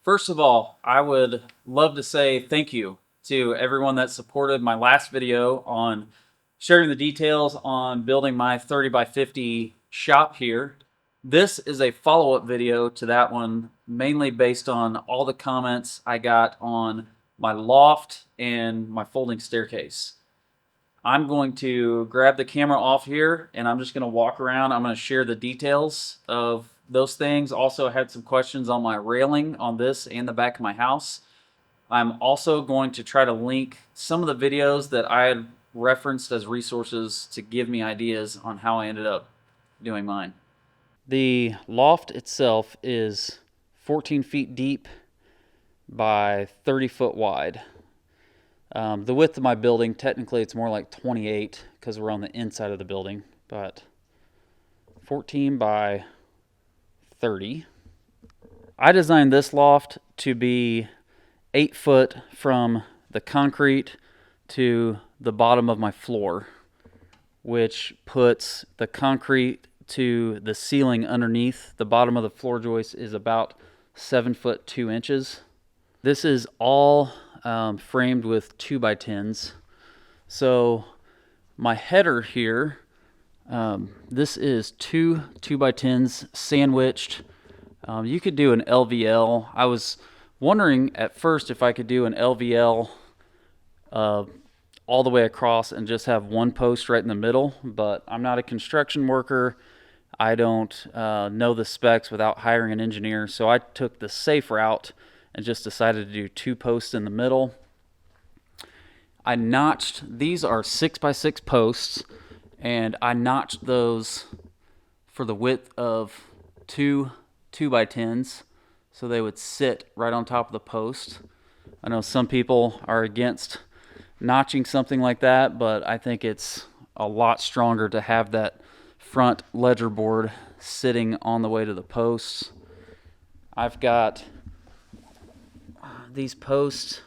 First of all, I would love to say thank you to everyone that supported my last video on sharing the details on building my 30 by 50 shop here. This is a follow-up video to that one, mainly based on all the comments I got on my loft and my folding staircase. I'm going to grab the camera off here and I'm just going to walk around. I'm going to share the details of those things. Also, I had some questions on my railing on this and the back of my house. I'm also going to try to link some of the videos that I had referenced as resources to give me ideas on how I ended up doing mine. The loft itself is 14 feet deep by 30 foot wide. The width of my building, technically it's more like 28 because we're on the inside of the building, but 14 by 30. I designed this loft to be 8 foot from the concrete to the bottom of my floor, which puts the concrete to the ceiling underneath. The bottom of the floor joist is about 7 foot 2 inches. This is all framed with 2x10s. So my header here, this is two 2x10s sandwiched. You could do an LVL. I was wondering at first if I could do an LVL all the way across and just have one post right in the middle, but I'm not a construction worker. I don't know the specs without hiring an engineer, so I took the safe route and just decided to do 2 posts in the middle. I notched, these are 6x6 posts, and I notched those for the width of 2 2x10s, so they would sit right on top of the post. I know some people are against notching something like that, but I think it's a lot stronger to have that front ledger board sitting on the way to the posts. I've got these posts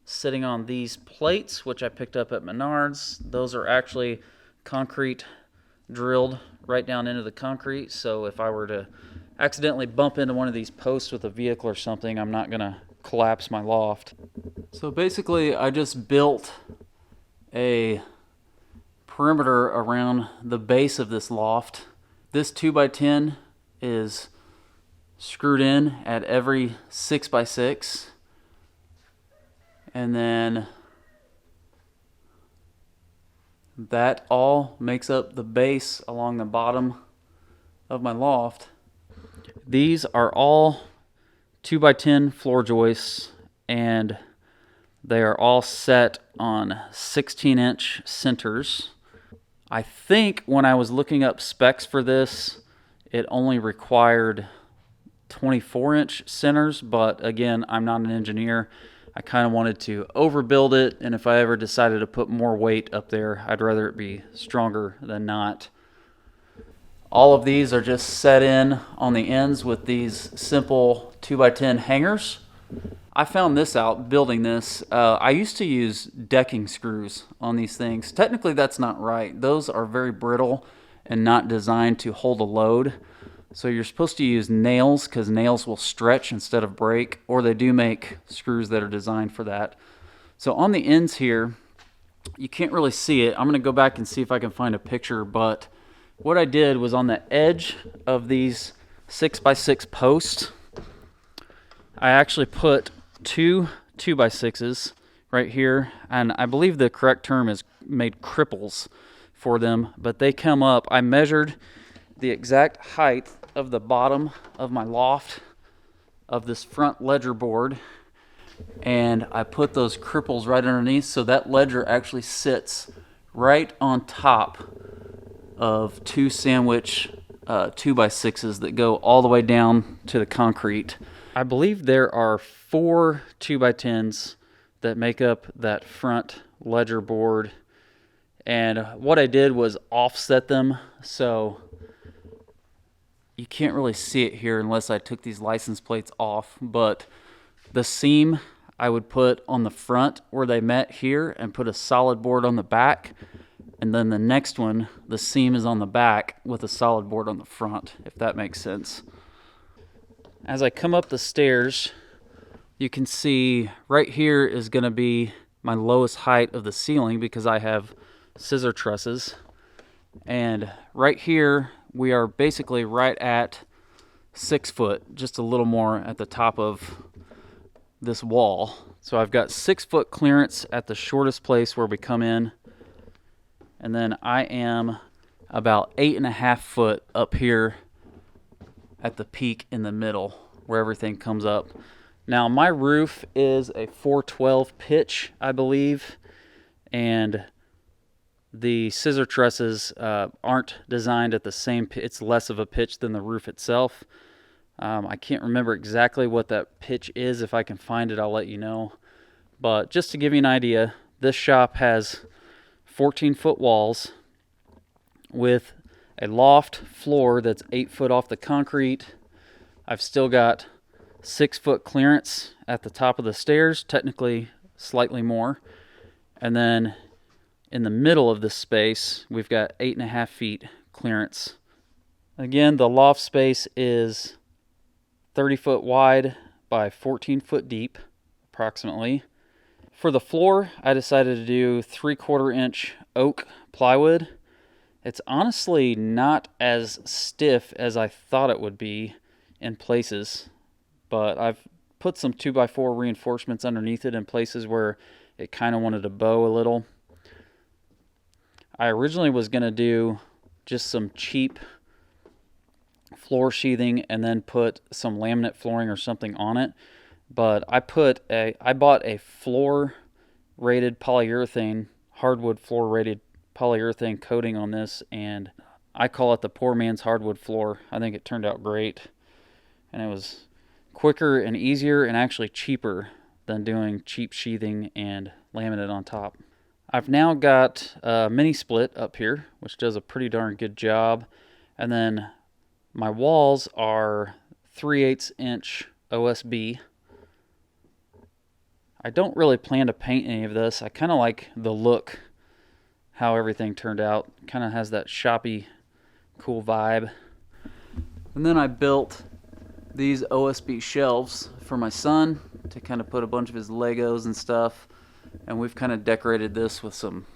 sitting on these plates, which I picked up at Menards. Those are actually concrete drilled right down into the concrete, so if I were to accidentally bump into one of these posts with a vehicle or something, I'm not going to collapse my loft. So basically, I just built a perimeter around the base of this loft. This 2x10 is screwed in at every 6x6, and then that all makes up the base along the bottom of my loft. These are all 2x10 floor joists, and they are all set on 16-inch centers. I think when I was looking up specs for this, it only required 24-inch centers, but again, I'm not an engineer. I kind of wanted to overbuild it, and if I ever decided to put more weight up there, I'd rather it be stronger than not. All of these are just set in on the ends with these simple 2x10 hangers. I found this out building this. I used to use decking screws on these things. Technically, that's not right. Those are very brittle and not designed to hold a load. So you're supposed to use nails because nails will stretch instead of break, or they do make screws that are designed for that. So on the ends here, you can't really see it. I'm going to go back and see if I can find a picture, but what I did was on the edge of these 6x6 posts, I actually put 2 2x6s right here, and I believe the correct term is made cripples for them, but they come up. I measured the exact height of the bottom of my loft of this front ledger board, and I put those cripples right underneath, so that ledger actually sits right on top of 2 sandwich 2x6s that go all the way down to the concrete. I believe there are 4 2x10s that make up that front ledger board, and what I did was offset them, so you can't really see it here unless I took these license plates off, but the seam I would put on the front where they met here and put a solid board on the back, and then the next one, the seam is on the back with a solid board on the front, if that makes sense. As I come up the stairs, you can see right here is going to be my lowest height of the ceiling because I have scissor trusses. And right here, we are basically right at 6 foot, just a little more at the top of this wall. So I've got 6 foot clearance at the shortest place where we come in. And then I am about 8.5 foot up here at the peak in the middle where everything comes up. Now my roof is a 412 pitch, I believe, and the scissor trusses aren't designed at the same pitch. It's less of a pitch than the roof itself. I can't remember exactly what that pitch is. If I can find it, I'll let you know. But just to give you an idea, this shop has 14-foot walls with a loft floor that's 8 foot off the concrete. I've still got 6 foot clearance at the top of the stairs, technically slightly more. And then in the middle of this space, we've got 8.5 feet clearance. Again, the loft space is 30 foot wide by 14 foot deep, approximately. For the floor, I decided to do 3/4 inch oak plywood. It's honestly not as stiff as I thought it would be in places, but I've put some 2x4 reinforcements underneath it in places where it kind of wanted to bow a little. I originally was going to do just some cheap floor sheathing and then put some laminate flooring or something on it, but I bought a floor rated polyurethane, hardwood floor rated polyurethane coating on this, and I call it the poor man's hardwood floor. I think it turned out great, and it was quicker and easier and actually cheaper than doing cheap sheathing and laminate on top. I've now got a mini split up here, which does a pretty darn good job, and then my walls are 3/8 inch OSB. I don't really plan to paint any of this. I kind of like the look, how everything turned out. Kind of has that shoppy, cool vibe. And then I built these OSB shelves for my son to kind of put a bunch of his Legos and stuff. And we've kind of decorated this with some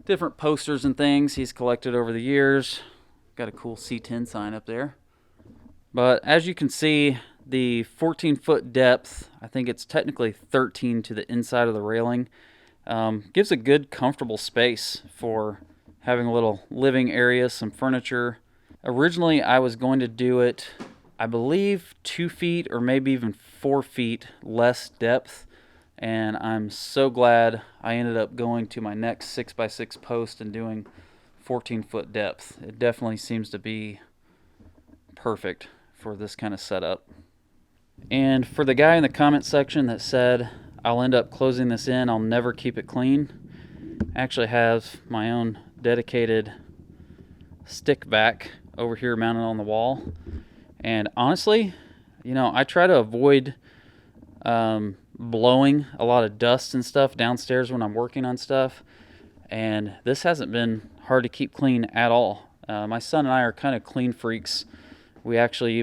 different posters and things he's collected over the years. Got a cool C10 sign up there. But as you can see, the 14-foot depth, I think it's technically 13 to the inside of the railing, gives a good, comfortable space for having a little living area, some furniture. Originally, I was going to do it, I believe, 2 feet or maybe even 4 feet less depth. And I'm so glad I ended up going to my next 6x6 post and doing 14-foot depth. It definitely seems to be perfect for this kind of setup. And for the guy in the comment section that said, I'll end up closing this in, I'll never keep it clean, I actually have my own dedicated stick vac over here mounted on the wall. And honestly, I try to avoid blowing a lot of dust and stuff downstairs when I'm working on stuff, and this hasn't been hard to keep clean at all. My son and I are kind of clean freaks. We actually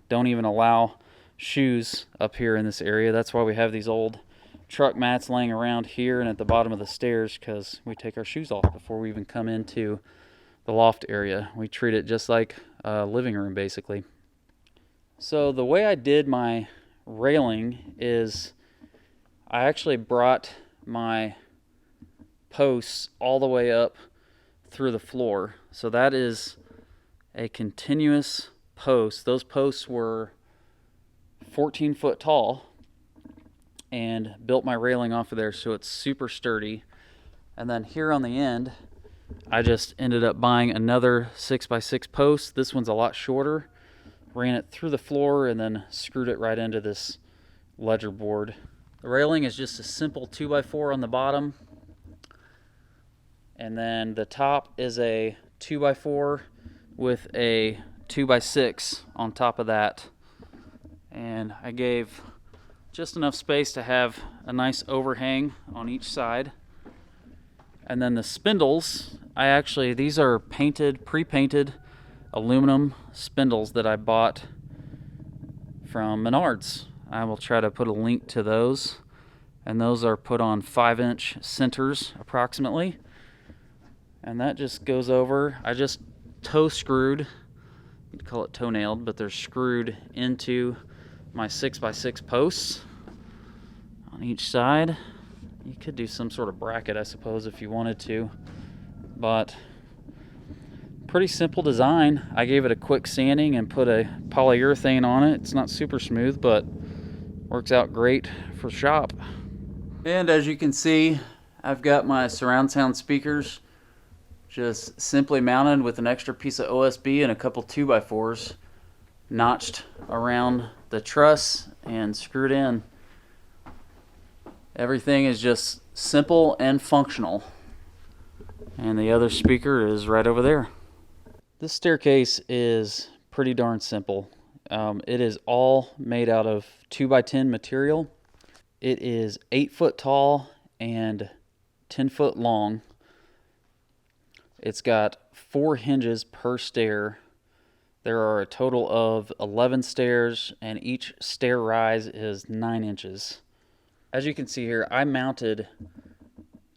don't even allow shoes up here in this area. That's why we have these old truck mats laying around here and at the bottom of the stairs, because we take our shoes off before we even come into the loft area. We treat it just like a living room, basically. So the way I did my railing is I actually brought my posts all the way up through the floor. So that is a continuous post. Those posts were 14 foot tall, and built my railing off of there so it's super sturdy. And then here on the end, I just ended up buying another 6x6 post. This one's a lot shorter. Ran it through the floor and then screwed it right into this ledger board. The railing is just a simple 2x4 on the bottom, and then the top is a 2x4 with a 2x6 on top of that. And I gave just enough space to have a nice overhang on each side. And then the spindles, these are painted, pre-painted aluminum spindles that I bought from Menards. I will try to put a link to those, and those are put on 5-inch centers approximately, and that just goes over. I just toe screwed, you'd call it toenailed, but they're screwed into my 6x6 posts on each side. You could do some sort of bracket, I suppose, if you wanted to, but pretty simple design. I gave it a quick sanding and put a polyurethane on it. It's not super smooth, but works out great for shop. And as you can see, I've got my surround sound speakers just simply mounted with an extra piece of OSB and a couple 2x4s notched around the truss and screwed in. Everything is just simple and functional. And the other speaker is right over there. This staircase is pretty darn simple. It is all made out of 2x10 material. It is 8 foot tall and 10 foot long. It's got 4 hinges per stair. There are a total of 11 stairs, and each stair rise is 9 inches. As you can see here, I mounted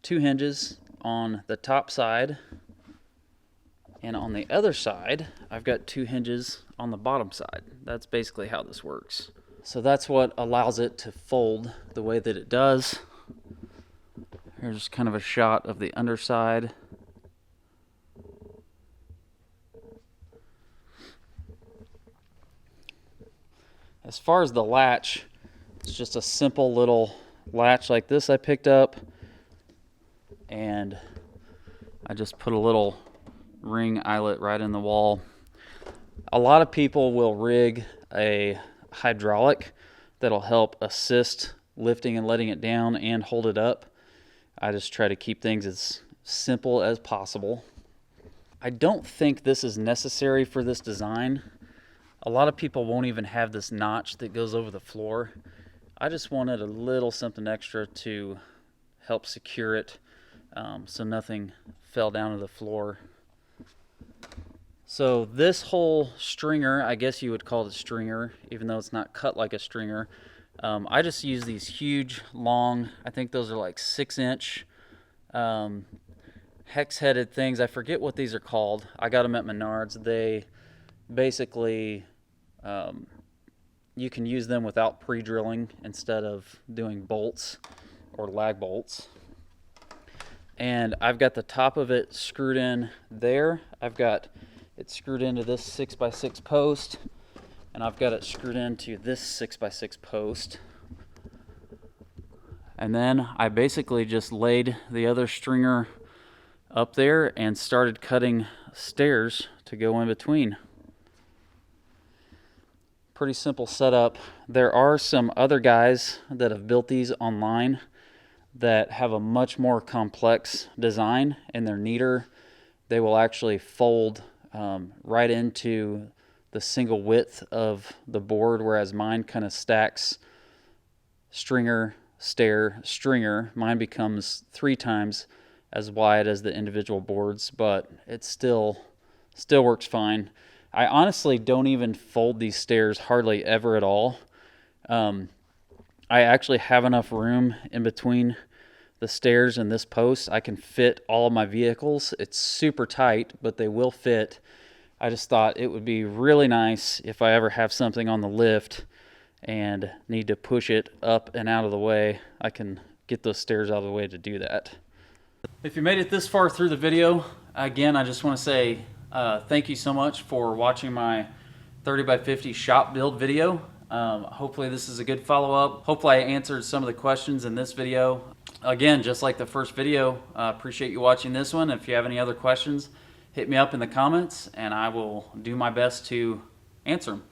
2 hinges on the top side, and on the other side, I've got 2 hinges on the bottom side. That's basically how this works. So that's what allows it to fold the way that it does. Here's kind of a shot of the underside. As far as the latch, it's just a simple little latch like this I picked up, and I just put a little ring eyelet right in the wall. A lot of people will rig a hydraulic that'll help assist lifting and letting it down and hold it up. I just try to keep things as simple as possible. I don't think this is necessary for this design. A lot of people won't even have this notch that goes over the floor. I just wanted a little something extra to help secure it so nothing fell down to the floor. So this whole stringer, I guess you would call it a stringer, even though it's not cut like a stringer. I just use these huge, long, I think those are like 6-inch hex-headed things. I forget what these are called. I got them at Menards. They basically, you can use them without pre-drilling instead of doing bolts or lag bolts. And I've got the top of it screwed in there. I've got it screwed into this 6x6 post, and I've got it screwed into this 6x6 post. And then I basically just laid the other stringer up there and started cutting stairs to go in between. Pretty simple setup. There are some other guys that have built these online that have a much more complex design, and they're neater. They will actually fold right into the single width of the board, whereas mine kind of stacks stringer, stair, stringer. Mine becomes 3 times as wide as the individual boards, but it still works fine. I honestly don't even fold these stairs hardly ever at all. I actually have enough room in between the stairs and this post. I can fit all of my vehicles. It's super tight, but they will fit. I just thought it would be really nice if I ever have something on the lift and need to push it up and out of the way, I can get those stairs out of the way to do that. If you made it this far through the video, again, I just want to say thank you so much for watching my 30x50 shop build video. Hopefully this is a good follow-up. Hopefully I answered some of the questions in this video. Again, just like the first video, appreciate you watching this one. If you have any other questions, hit me up in the comments and I will do my best to answer them.